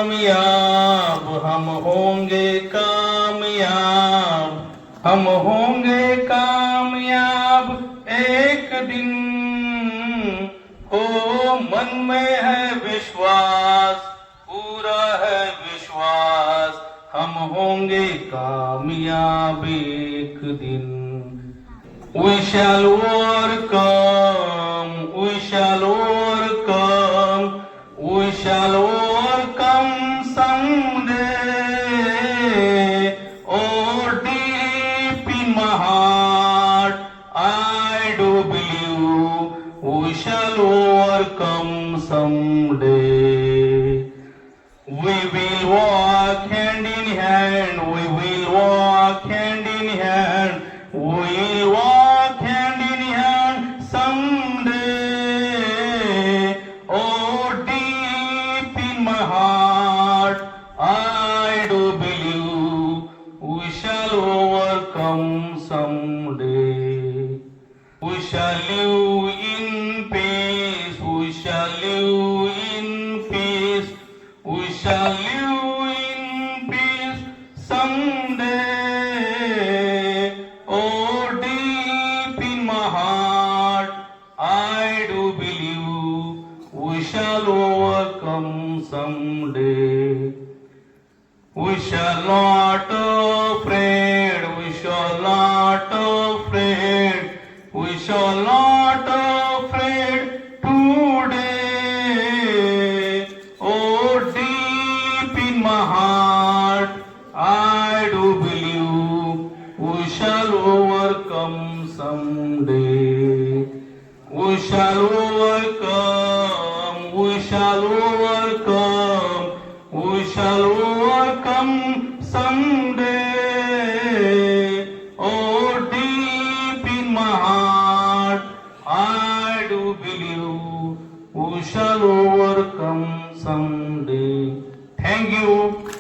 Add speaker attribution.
Speaker 1: कामयाब, हम होंगे कामयाब, हम होंगे कामयाब एक दिन। हो मन में है विश्वास, पूरा है विश्वास, हम होंगे कामयाब एक दिन। We shall overcome, we shall overcome, we shall overcome someday. Oh, deep in my heart, I do believe we shall overcome someday. We will walk hand in hand, we will walk hand in hand, we will walk hand in hand someday. Oh, deep in my heart, I do believe we shall overcome someday. We shall live in peace, we shall live in peace, we shall live in peace someday. Oh, deep in my heart, I do believe we shall overcome someday. We shall not afraid, we shall not afraid, we shall not afraid today. Oh, deep in my heart, I do believe we shall overcome someday. We shall overcome, we shall overcome, we shall overcome someday. Oh, deep in my heart, I do believe we shall overcome someday. Thank you.